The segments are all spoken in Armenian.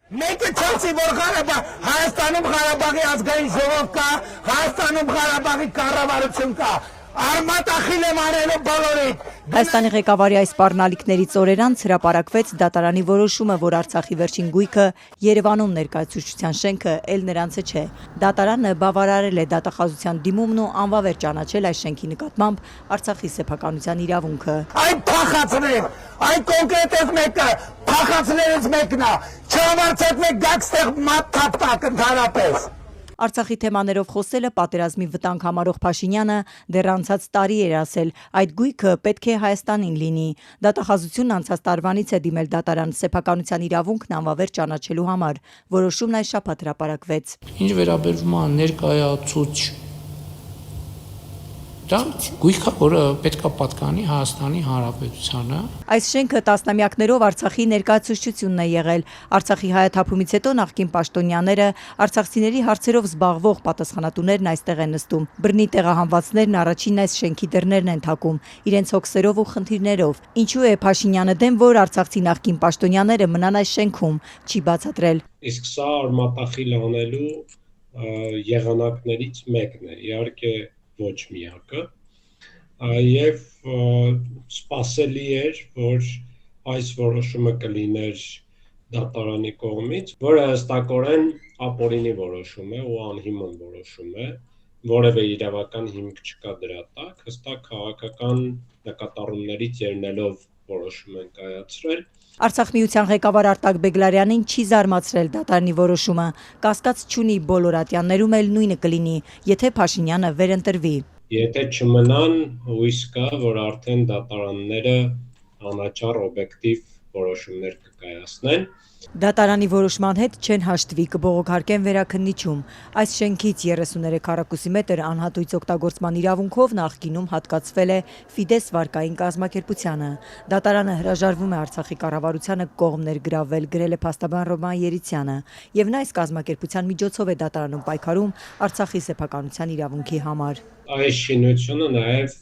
Մեկը չասի, որ Հայաստանում Ղարաբաղի ազգային ժողով կա, Հայաստանում Ղարաբաղի կառավարություն կա, արմատախիլ եմ արելու բոլորիդ։ Հայաստանի ղեկավարի այս սպառնալիքներից օրեր անց հրապարակվեց դատարանի որոշումը, որ Արցախի վերջին գույքը Երևանում ներկայացուցչության շենքը էլ նրանցը չէ։ Դատարանը բավարարել է դատախազության դիմումն ու անվավեր ճանաչել այս շենքի նկատմամբ Արցախի սեփականության իրավունքը։ Այն փախածներ, այն կոնկրետ մեկը փախածներից մեկն է, չհամարցակվեք գաք ստեղ մատ թափտակ ընդհանրապես։ Արցախի թեմաներով խոսելը պատերազմի վտանգ համարող Փաշինյանը դեռ անցած տարի էր ասել, այդ գույքը պետք է Հայաստանին լինի։ Դատախազությունն անցած տարվանից է դիմել դատարան սեփականության իրավունքն անվավեր ճանաչելու համար։ Որոշումն այս շաբաթ հրապարակվեց։ Ինչ վերաբերվում է ներկայացուցիչ, դա գույքը, որը պետք է պատկանի Հայաստանի Հանրապետությանը։ Այս շենքը տասնամյակներով Արցախի ներկայացուցչությունն է եղել։ Արցախի հայաթափումից հետո նախկին պաշտոնյաները, արցախցիների հարցերով զբաղվող պատասխանատուներն այստեղ են նստում։ Բռնի տեղահանվածներն առաջին այս շենքի դռներն են թակում, իրենց հոգսերով ու խնդիրներով։ Ինչու է Փաշինյանը դեմ, որ արցախցի նախկին պաշտոնյաները մնան այս շենքում, չի բացատրել։ Իսկ սա արմատախիլ անելու եղանակներից մեկն է, իհարկե ոչ միակը, եւ սպասելի էր, որ այս որոշումը կլիներ դատարանի կողմից, որը հստակորեն ապօրինի որոշում է ու անհիմն որոշում է, որևէ իրավական հիմք չկա դրա տակ, հստակ քաղաքական նկատառումներից ելնելով որոշում են կայացրել։ Արցախ միության ղեկավար Արտակ Բեգլարյանին չի զարմացրել դատարանի որոշումը, կասկած չունի բոլոր ատյաններում էլ նույնը կլինի, եթե Փաշինյանը վերընտրվի։ Եթե չմնան, հույս կա, որ արդեն դատարանները անաչառ օբյեկտիվ որոշումներ կկայացնեն։ Դատարանի որոշման հետ չեն հաշտվի, կբողոքարկեն վերաքննիչում։ Այս շենքից 33 քառակուսի մետր անհատույց օգտագործման իրավունքով նախկինում հատկացվել է Ֆիդես վարկային կազմակերպությանը։ Դատարանը հրաժարվում է Արցախի կառավարությանը կողմ ներգրավվել, գրել է փաստաբան Ռոման Երիցյանը, եւ նա այս կազմակերպության միջոցով է դատարանում պայքարում Արցախի սեփականության իրավունքի համար։ Այս շինությունը նաեւ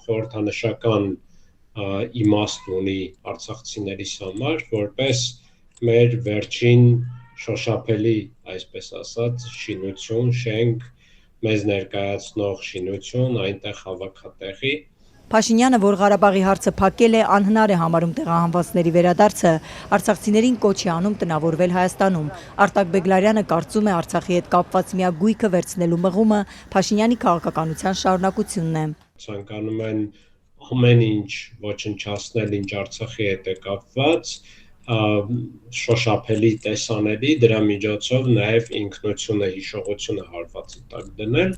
խորհրդանշական իմաստ ունի արցախցիների համար, որպես մեր վերջին շոշափելի, այսպես ասած, շինություն, շենք, մեզ ներկայացնող շինություն, այնտեղ հավաքատեղի։ Փաշինյանը, որ Ղարաբաղի հարցը փակել է, անհնար է համարում տեղահանվածների վերադարձը, արցախցիներին կոչ է անում տնավորվել Հայաստանում։ Արտակ Բեգլարյանը կարծում է Արցախի հետ կապված միակ գույքը վերցնելու մղումը Փաշինյանի քաղաքականության շարունակությունն է։ Ցանկանում են ամեն ինչ ոչնչացնել, ինչ Արցախի հետ է կապված, շոշափելի տեսանելի, դրա միջոցով նաև ինքնությունը, հիշողությունը հարվածի տակ դնել։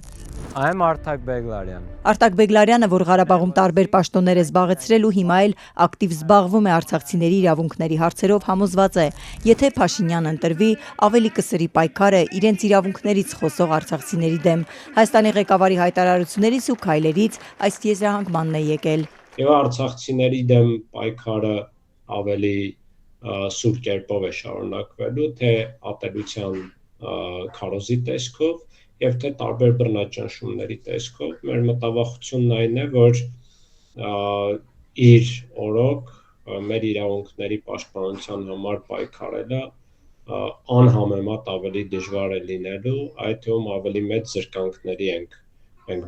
Այ Արտակ Բեգլարյան։ Արտակ Բեգլարյանը, որ Ղարաբաղում տարբեր պաշտոններ է զբաղեցրել ու հիմա էլ ակտիվ զբաղվում է արցախցիների իրավունքների հարցերով, համոզված է, եթե Փաշինյանը ընտրվի, ավելի կսրի պայքարը իրենց իրավունքներից խոսող արցախցիների դեմ։ Հայաստանի ղեկավարի հայտարարություններից ու քայլերից այս եզրահանգմանն է եկել։ Եվ արցախցիների դեմ պայքարը ավելի սուր կերպով է շարունակվելու, թե ատելության քարոզի տեսքով եւ թե տարբեր բռնաճնշումների տեսքով։ Մեր մտավախությունն այն է, որ իր օրոք մեր իրավունքների պաշտպանության համար պայքարելը անհամեմատ ավելի դժվար է լինելու, այդ թվում ավելի մեծ զրկանքների ենք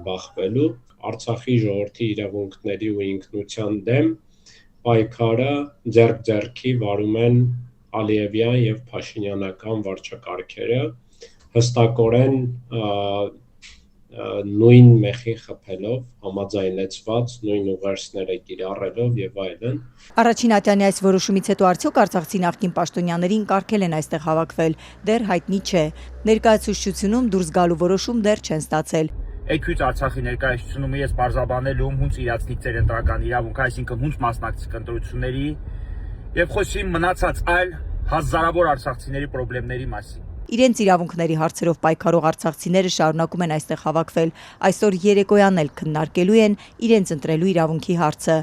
բախվելու։ Արցախի ժողովրդի իրավունքների ու ինքնության դեմ պայքարը ձեռք-ձեռքի վարում են Ալիևյան եւ Փաշինյանական վարչակարգերը, հստակորեն նույն մեխի խփելով, համաձայնեցված, նույն ուղերձները կիրառելով եւ այլն։ Առաջին ատյանի այս որոշումից հետո արդյոք արցախցի նախկին պաշտոնյաներին կարգել են այստեղ հավաքվել, դեռ հայտնի չէ։ Ներկայացուցչությունում դուրս գալու որոշում դեռ չեն ստացել։ Էգուց Արցախի ներկայացուցիչում ես բարձրաբանելում հունց իրացնիկ ծեր ընտրական իրավունք, այսինքն հունց մասնակցիկ ընտրությունների եւ խոսի մնացած այլ հազարավոր արցախցիների խնդիրների մասին։ Իրենց իրավունքների հարցերով պայքարող արցախցիները շարունակում են այստեղ հավաքվել։ Այսօր երեկոյան էլ քննարկելու են իրենց ընտրելու իրավունքի հարցը։